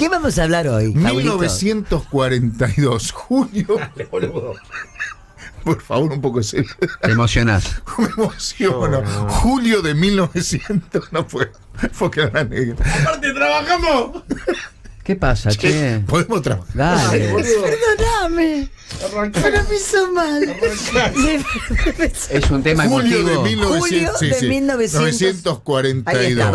¿Qué vamos a hablar hoy, Pablito? 1942, junio. Por favor, un poco de serio. Te emocionás. Me emociono. Julio de 1900. No puedo. Porque era negra. Aparte, trabajamos. ¿Qué pasa, che? Podemos trabajar. Dale. Perdóname. Pero me hizo mal. Es un tema Julio de emotivo. 1900. Julio de 1942. Ahí está,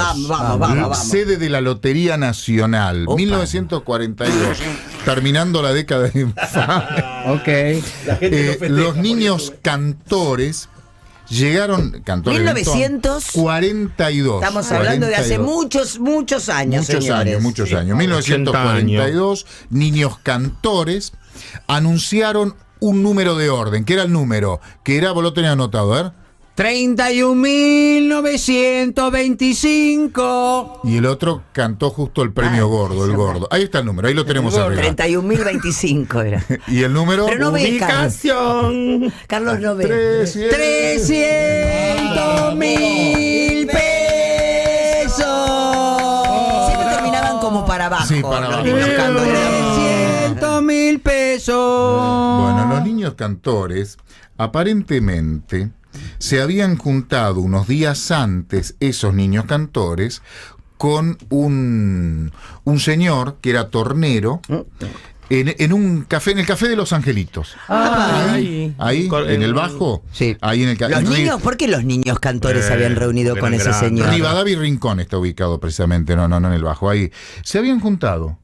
vamos. Sede de la Lotería Nacional. Opa. 1942. Terminando la década de Ok. La gente no festeja, los niños cantores llegaron. Cantores 1942. Estamos hablando de hace 42. muchos años, señores. Muchos Sí, años. 80 1942, niños cantores anunciaron un número de orden. ¿Qué era el número? Que era, vos lo tenías anotado, a ver. 31.925. Y el otro cantó justo el premio gordo, el gordo. Ahí está el número, ahí lo tenemos arriba. 31.025 era. Y el número. Pero no ve, Ubicación. Carlos no ve. 300.000 pesos. Siempre terminaban como para abajo. Sí, para abajo. Los cantores. 300.000 pesos. Bueno, los niños cantores aparentemente se habían juntado unos días antes, esos niños cantores, con un señor que era tornero en un café, en el Café de los Angelitos. Ahí, en el Bajo. Sí. Ahí en el Los niños, ¿por qué los niños cantores se habían reunido con ese eran señor? Rivadavia y Rincón está ubicado precisamente, no en el Bajo, ahí. Se habían juntado.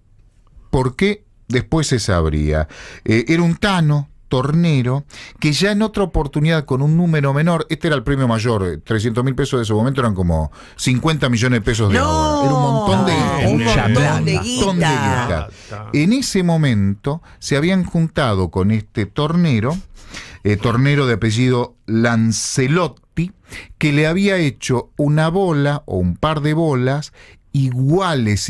¿Por qué? Después se sabría. Era un tano, tornero, que ya en otra oportunidad con un número menor, este era el premio mayor, 300.000 pesos de ese momento eran como 50 millones de pesos de ahora. Era un montón de un montón de montón guita. En ese momento se habían juntado con este tornero, tornero de apellido Lancelotti, que le había hecho una bola o un par de bolas iguales,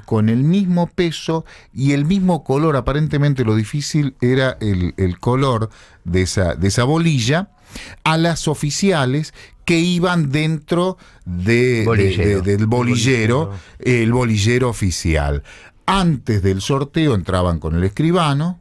con el mismo peso y el mismo color. Aparentemente lo difícil era el color de esa bolilla, a las oficiales que iban dentro del bolillero, el bolillero oficial. Antes del sorteo entraban con el escribano,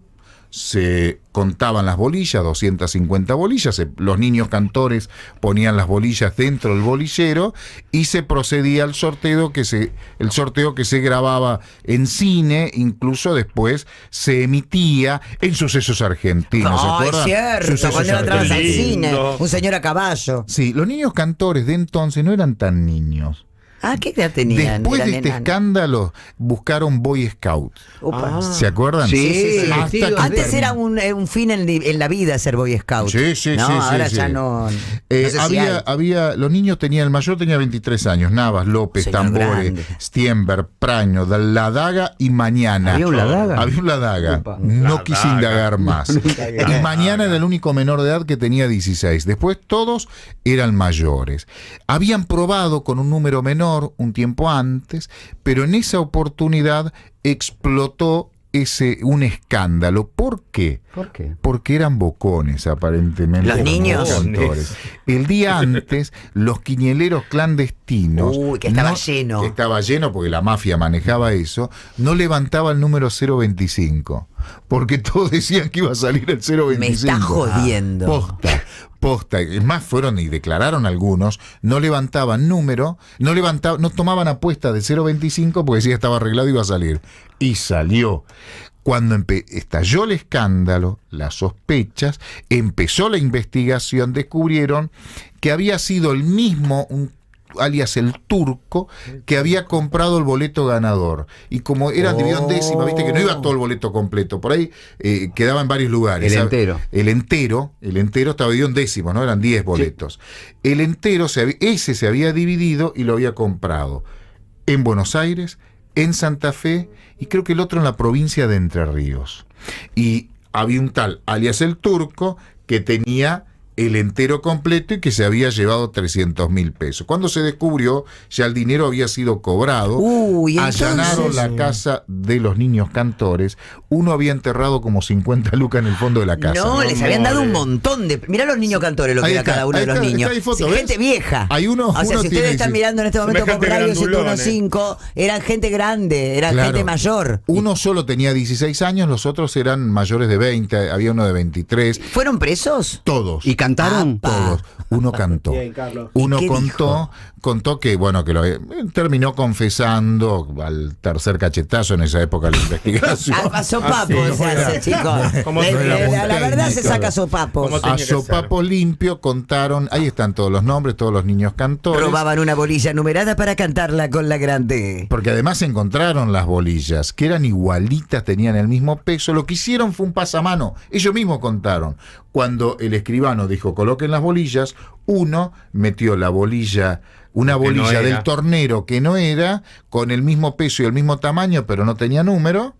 se contaban las bolillas, 250 bolillas, los niños cantores ponían las bolillas dentro del bolillero y se procedía al sorteo que se grababa en cine, incluso después se emitía en Sucesos Argentinos. ¿se No, es acuerdan? cierto, Sucesos cuando entrabas al Argentinos. cine, un señor a caballo. Sí, los niños cantores de entonces no eran tan niños. Ah, ¿qué edad tenían? Después de Eran este enanos. escándalo, buscaron Boy Scouts. Opa. ¿Se acuerdan? Sí, Hasta vestidos que Antes era un fin en la vida ser Boy Scout. Sí, no, sí, ahora sí, ya sí. no. No sé si había, los niños tenían, el mayor tenía 23 años, Navas, López, Señor Tambore, grande. Stienberg, Praño, La Daga y Mañana. ¿Había un La Daga? Había un La Daga. Upa. No La quise Daga. indagar más. Y Mañana era el único menor de edad que tenía 16. Después todos eran mayores. Habían probado con un número menor un tiempo antes, pero en esa oportunidad explotó un escándalo. ¿Por qué? ¿Por qué? Porque eran bocones, aparentemente. Los niños. Cantores. El día antes, los quiñeleros clandestinos. Uy, que estaba lleno. Estaba lleno porque la mafia manejaba eso. No levantaba el número 025. Porque todos decían que iba a salir el 025. Me está jodiendo. Posta. Es más, fueron y declararon algunos, no levantaban número, no tomaban apuesta de 025 porque decía estaba arreglado y iba a salir. Y salió. Cuando estalló el escándalo, las sospechas, empezó la investigación, descubrieron que había sido el mismo, alias el turco, que había comprado el boleto ganador. Y como eran dividido en décimas, viste que no iba todo el boleto completo, por ahí quedaba en varios lugares. El entero. El entero estaba dividido en décimos, ¿no? Eran 10 boletos. Sí. El entero, ese se había dividido y lo había comprado en Buenos Aires, en Santa Fe y creo que el otro en la provincia de Entre Ríos. Y había un tal, alias el turco, que tenía el entero completo y que se había llevado 300.000 pesos. Cuando se descubrió, ya el dinero había sido cobrado. Uy, allanaron entonces, la casa de los niños cantores. Uno había enterrado como 50 lucas en el fondo de la casa. No, les habían dado un montón de... Mirá los niños cantores, lo que Ahí era está, cada uno ahí de los está, niños. está ahí foto, Sí, ¿ves? gente vieja. Hay uno- o sea, uno si ustedes tiene, están sí. mirando en este momento por Semejante Radio grandulones. 101.5, eran gente grande, eran Claro. gente mayor. Uno solo tenía 16 años, los otros eran mayores de 20, había uno de 23. ¿Fueron presos? Todos. ¿Y cantaron? Apa. Todos. Uno cantó. Bien, Carlos. Uno ¿Y qué contó que, bueno, que terminó confesando al tercer cachetazo en esa época de la investigación. A sopapo sí, se hace, chicos. Como Le- no era le- muy la verdad se técnico. saca sopapos. Como A tenía que sopapo limpio contaron, ahí están todos los nombres, todos los niños cantores. Robaban una bolilla numerada para cantarla con la grande. Porque además encontraron las bolillas, que eran igualitas, tenían el mismo peso. Lo que hicieron fue un pasamano. Ellos mismos contaron. Cuando el escribano dijo coloquen las bolillas, uno metió la bolilla, una Que no bolilla era. del tornero que no era, con el mismo peso y el mismo tamaño, pero no tenía número.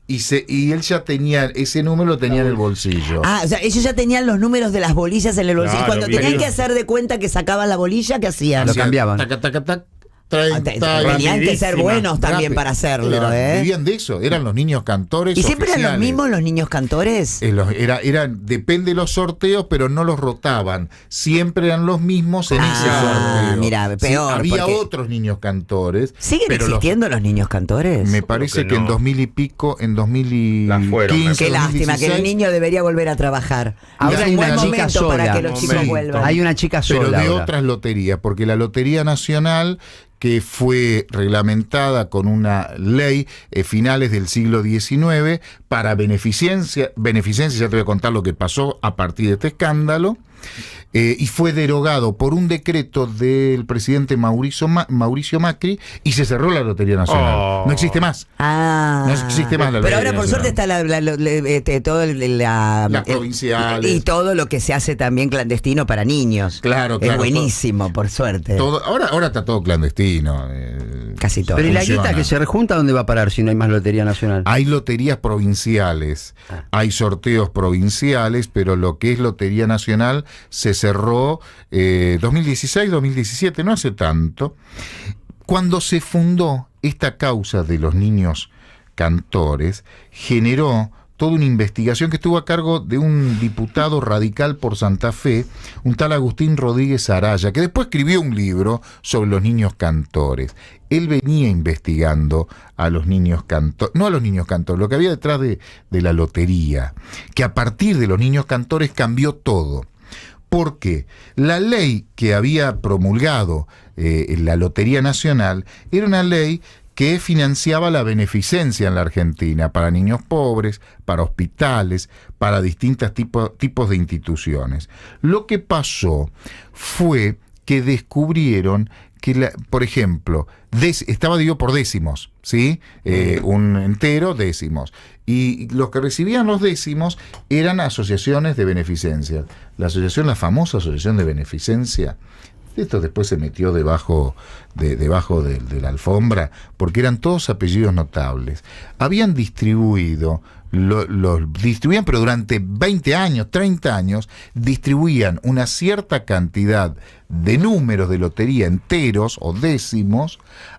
Y él ya tenía, ese número lo tenía en el bolsillo. Ah, o sea, ellos ya tenían los números de las bolillas en el bolsillo. Claro, Cuando bien. tenían que hacer de cuenta que sacaban la bolilla, ¿qué hacían? Lo Hacían cambiaban. taca, taca, tac, Ah, 30, tenían que ser rapidísima. buenos también rápido. para hacerlo, Vivían de eso, eran los niños cantores. ¿Y siempre eran los oficiales. mismos los niños cantores? Depende de los sorteos, pero no los rotaban. Siempre eran los mismos en ese sorteo. Mira, peor, había porque- otros niños cantores. ¿Siguen pero existiendo los niños cantores? me parece que que en no. 2000 y pico, en La fueron, 2015, Qué lástima, que el 2016, niño debería volver a trabajar. Ahora Es hay un una buen chica momento para sola. que los chicos Momento. vuelvan. Hay una chica pero sola de ahora. otras loterías, porque la Lotería Nacional, que fue reglamentada con una ley finales del siglo XIX para beneficencia, ya te voy a contar lo que pasó a partir de este escándalo, y fue derogado por un decreto del presidente Mauricio Macri y se cerró la Lotería Nacional. Oh. No existe más. Ah. No existe más la Pero Lotería ahora por suerte Nacional. está todo Las provinciales. y todo lo que se hace también clandestino para niños. Claro, Es claro, buenísimo, por suerte. Ahora está todo clandestino. Casi todo. Pero ¿y la funciona. guita que se rejunta dónde va a parar si no hay más Lotería Nacional? Hay loterías provinciales, hay sorteos provinciales, pero lo que es Lotería Nacional se cerró 2016-2017, no hace tanto. Cuando se fundó esta causa de los niños cantores, generó toda una investigación que estuvo a cargo de un diputado radical por Santa Fe, un tal Agustín Rodríguez Araya, que después escribió un libro sobre los niños cantores. Él venía investigando a los niños cantores, no a los niños cantores, lo que había detrás de la lotería, que a partir de los niños cantores cambió todo. Porque la ley que había promulgado la Lotería Nacional era una ley que financiaba la beneficencia en la Argentina para niños pobres, para hospitales, para distintos tipos de instituciones. Lo que pasó fue que descubrieron que, por ejemplo, estaba dividido por décimos, ¿sí? Un entero, décimos. Y los que recibían los décimos eran asociaciones de beneficencia. La famosa asociación de beneficencia, esto después se metió debajo de la alfombra, porque eran todos apellidos notables. Habían distribuido, distribuían, pero durante 20 años, 30 años, distribuían una cierta cantidad de números de lotería enteros o décimos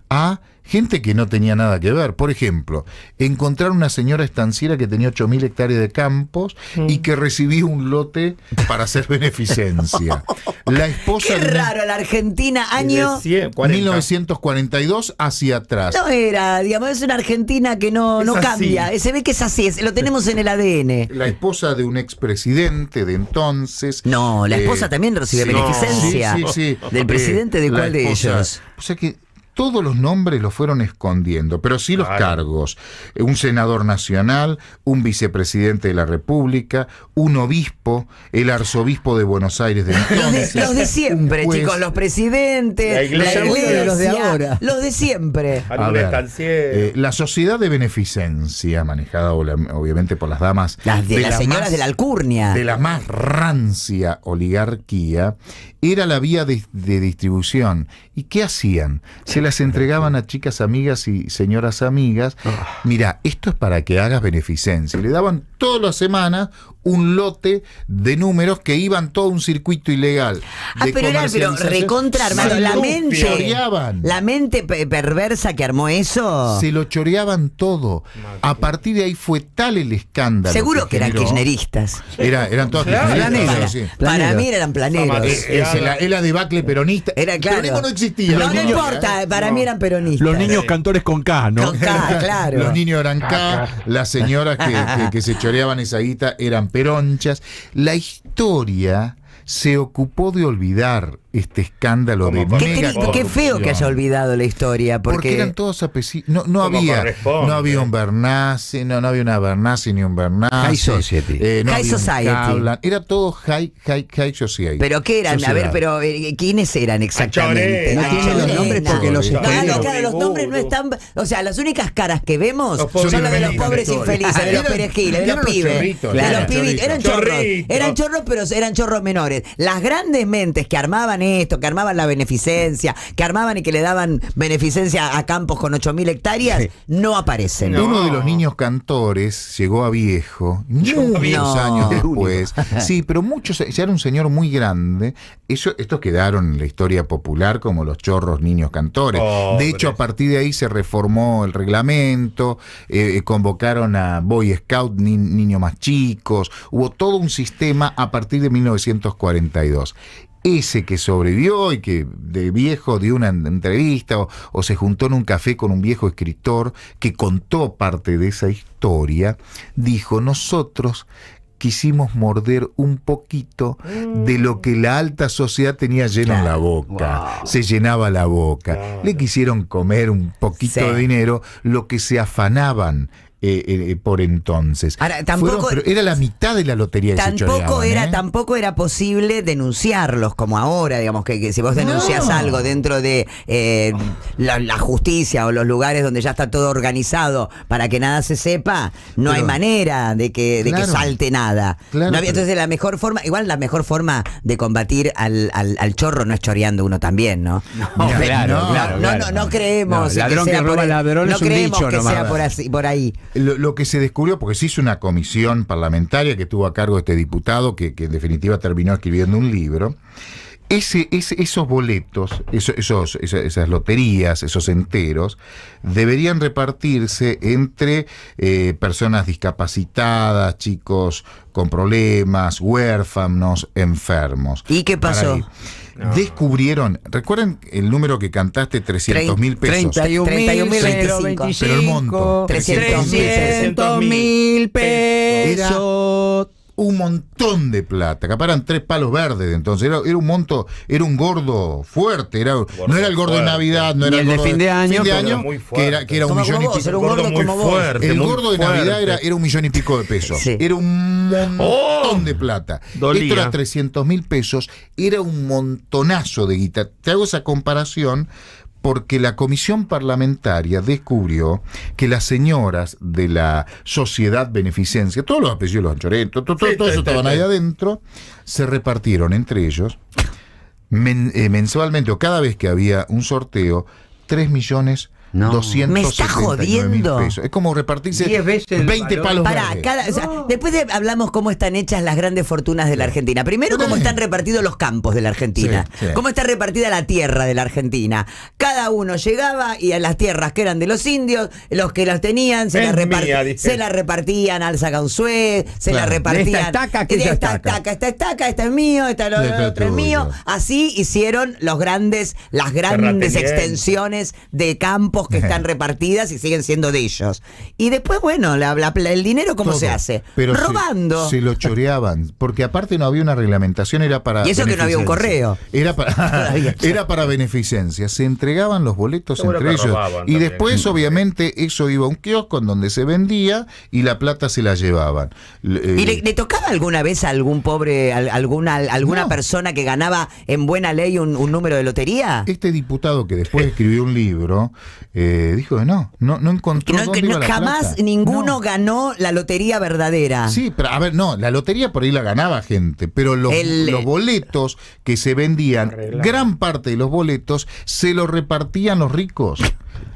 a gente que no tenía nada que ver. Por ejemplo, encontrar una señora estanciera que tenía 8.000 hectáreas de campos y que recibía un lote para hacer beneficencia. La esposa Qué de una- raro, la Argentina, año... 40. 1942 hacia atrás. No era, digamos, es una Argentina que no Es así. cambia. Se ve que es así, lo tenemos en el ADN. La esposa de un expresidente de entonces. No, la esposa también recibe beneficencia. Sí. ¿Del presidente de La cuál de esposa. ellos? O sea que todos los nombres los fueron escondiendo, pero sí los Claro. cargos. Un senador nacional, un vicepresidente de la República, un obispo, el arzobispo de Buenos Aires de entonces. Los de siempre, Pues, chicos, los presidentes, La iglesia, los de ahora. los de siempre. A Algún ver, estanciero. la sociedad de beneficencia, manejada obviamente por las damas, Las de las señoras más- de la alcurnia. de la más rancia oligarquía, era la vía de distribución. ¿Y qué hacían? Se las entregaban a chicas amigas y señoras amigas. Mira, esto es para que hagas beneficencia. Y le daban todas las semanas un lote de números que iban todo un circuito ilegal. Pero recontra armado. La mente perversa que armó eso. Se lo choreaban todo. A partir de ahí fue tal el escándalo. Seguro que eran kirchneristas. Eran todos kirchneristas. Para mí eran planeros. Era debacle peronista. Era claro. Pero no existía. No importa, para mí eran peronistas. Los niños cantores con K, ¿no? Con K, claro. Los niños eran K, las señoras que se choreaban esa guita eran peronchas. La historia se ocupó de olvidar este escándalo de mega Qué feo que haya olvidado la historia. Porque eran todos apellidos. No había un Bernasi, no había una Bernasi ni un Bernasi. High Society. High Society. Era todo High Society. ¿Pero qué eran? Sociedad. A ver, pero ¿quiénes eran exactamente? No tienen los nombres porque los claro, los nombres no están. O sea, las únicas caras que vemos son las de los pobres infelices, de los perejiles, de los pibes. Eran chorros, pero eran chorros menores. Las grandes mentes que armaban esto, que armaban la beneficencia, que armaban y que le daban beneficencia a campos con 8.000 hectáreas, no aparecen. Uno de los niños cantores llegó a viejo, muchos años después. Sí, pero ya era un señor muy grande. Estos quedaron en la historia popular como los chorros niños cantores. De hecho, a partir de ahí se reformó el reglamento, convocaron a Boy Scout, niños más chicos. Hubo todo un sistema a partir de 1942. Ese que sobrevivió y que de viejo dio una entrevista o se juntó en un café con un viejo escritor que contó parte de esa historia, dijo: nosotros quisimos morder un poquito de lo que la alta sociedad tenía lleno en la boca. Wow. Se llenaba la boca. Le quisieron comer un poquito de dinero, lo que se afanaban por entonces. Ahora, tampoco, pero era la mitad de la lotería que se choreaban, tampoco era posible denunciarlos como ahora, digamos, que si vos denuncias algo dentro de la justicia o los lugares donde ya está todo organizado para que nada se sepa, no hay manera de que salte nada. Claro, no había, entonces la mejor forma de combatir al chorro no es choreando uno también, ¿no? No creemos ladrón que roba ladrón es un dicho que nomás. sea por ahí. Lo que se descubrió, porque se hizo una comisión parlamentaria que tuvo a cargo este diputado, que en definitiva terminó escribiendo un libro. Esos boletos, esas loterías, esos enteros, deberían repartirse entre personas discapacitadas, chicos con problemas, huérfanos, enfermos. ¿Y qué pasó? Descubrieron, ¿recuerdan el número que cantaste? 300.000 pesos. 31.025. Pero el monto. 300.000 pesos. Un montón de plata, capaz eran 3 palos verdes, entonces era un monto, era un gordo fuerte, no era el gordo de Navidad, no era el gordo de fin de año, que era un millón y pico. Era un gordo muy fuerte. El gordo de Navidad era 1,5 millones de pesos. Sí. Era un montón de plata. Dolía. Esto era 300.000 pesos, era un montonazo de guita. Te hago esa comparación porque la comisión parlamentaria descubrió que las señoras de la Sociedad Beneficencia, todos los apellidos, los Anchoretos, todo eso estaban ahí adentro, se repartieron entre ellos mensualmente o cada vez que había un sorteo 3.279.000 pesos. Es como repartirse 20 palos verdes. Después hablamos cómo están hechas las grandes fortunas de la Argentina. Primero, cómo están repartidos los campos de la Argentina. Sí. Cómo está repartida la tierra de la Argentina. Cada uno llegaba y a las tierras que eran de los indios, los que las tenían, se las repartían al Sacaunzué, se las repartían. Esta estaca, esta es mío, esta otro es mío. Así hicieron las grandes extensiones de campos que están repartidas y siguen siendo de ellos. Y después, bueno, el dinero, ¿cómo se hace? Pero robando. Se lo choreaban, porque aparte no había una reglamentación, era para... Y eso que no había un correo. Era para beneficencia. Se entregaban los boletos entre ellos. Y después, obviamente, eso iba a un kiosco en donde se vendía y la plata se la llevaban. ¿Y le tocaba alguna vez a algún pobre, alguna persona que ganaba en buena ley un número de lotería? Este diputado que después escribió un libro dijo que no encontró dónde iba la jamás plata. ninguno ganó la lotería verdadera. Sí, pero a ver, la lotería por ahí la ganaba gente, pero los boletos que se vendían, gran parte de los boletos se los repartían los ricos.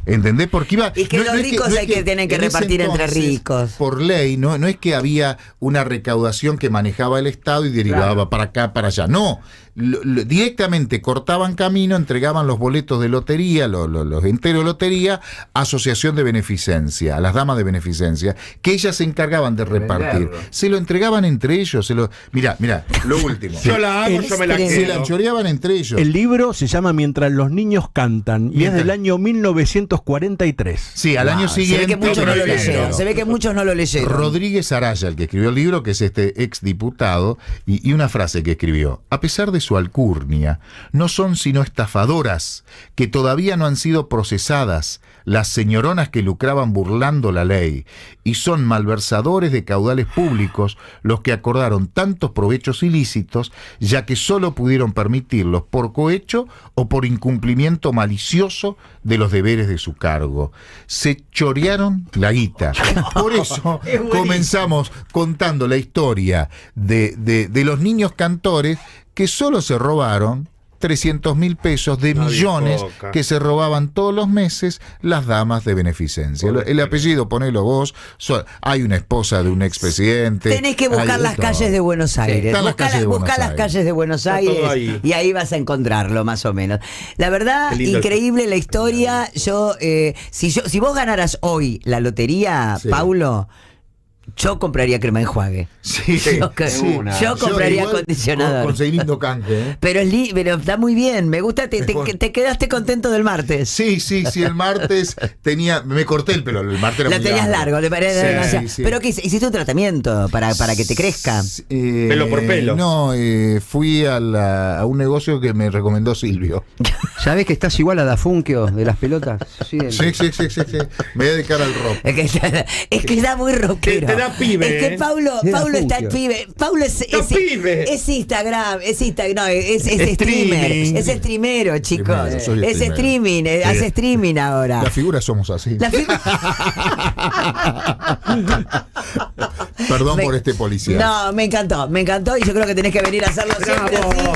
¿Entendés? Porque iba. Y que los ricos tienen que repartir entre ricos. Por ley, no es que había una recaudación que manejaba el Estado y derivaba para acá, para allá. No. Directamente cortaban camino, entregaban los boletos de lotería, los enteros de lotería, asociación de beneficencia, a las damas de beneficencia, que ellas se encargaban de repartir. Se lo entregaban entre ellos. Mirá, lo último. Yo la hago, yo me la Se quedo. la choreaban entre ellos. El libro se llama Mientras los niños cantan y es del año 1943. Sí, al año siguiente. Se ve que muchos no lo leyeron. Se ve que muchos no lo leyeron. Rodríguez Araya, el que escribió el libro, que es este exdiputado, y una frase que escribió: a pesar de su alcurnia, no son sino estafadoras que todavía no han sido procesadas las señoronas que lucraban burlando la ley, y son malversadores de caudales públicos los que acordaron tantos provechos ilícitos, ya que solo pudieron permitirlos por cohecho o por incumplimiento malicioso de los deberes de su cargo. Se chorearon la guita. Por eso comenzamos contando la historia de los niños cantores que solo se robaron 300.000 pesos de millones que se robaban todos los meses las damas de beneficencia. El apellido, ponelo vos. Hay una esposa de un expresidente. Tenés que buscar las calles de Buenos Aires. Buscar las calles de Buenos Aires y ahí vas a encontrarlo, más o menos. La verdad, increíble la historia. Si vos ganaras hoy la lotería, Paulo, yo compraría crema de enjuague. Sí, yo compraría acondicionador. Conseguí lindo canje, ¿eh? Pero está muy bien. Me gusta, te quedaste contento del martes. Sí, el martes me corté el pelo. El martes era lo tenías largo, le parece. Sí. Pero ¿qué hiciste un tratamiento para que te crezca? Pelo por pelo. No, fui a un negocio que me recomendó Silvio. ¿Sabés que estás igual a Dafunkio de las pelotas? Sí. Me voy a dedicar al rock. Es que está muy rockero. Te da pibe. Es que Paulo está el pibe. Paulo es Instagram, es streamer. Es streamero, chicos. Es streaming, hace streaming ahora. Las figuras somos así. Perdón por este policía. No, me encantó y yo creo que tenés que venir a hacerlo siempre así.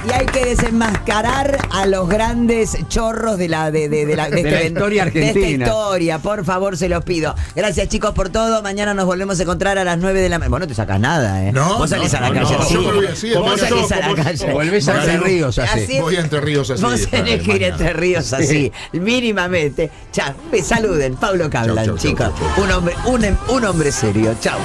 Y hay que desenmascarar a los grandes chorros de la historia argentina. De esta historia, por favor, se los pido. Gracias, chicos, por todo. Mañana nos volvemos a encontrar a las 9 de la mañana. Vos no te sacás nada, ¿eh? No, vos salís a la calle así. Vos salís a la calle. Volvés a Entre Ríos así. Voy a Entre Ríos así. Vos tenés que ir a Entre Ríos así, mínimamente. Chao, saluden. Paulo Cablan, chicos. Un hombre serio. Chao.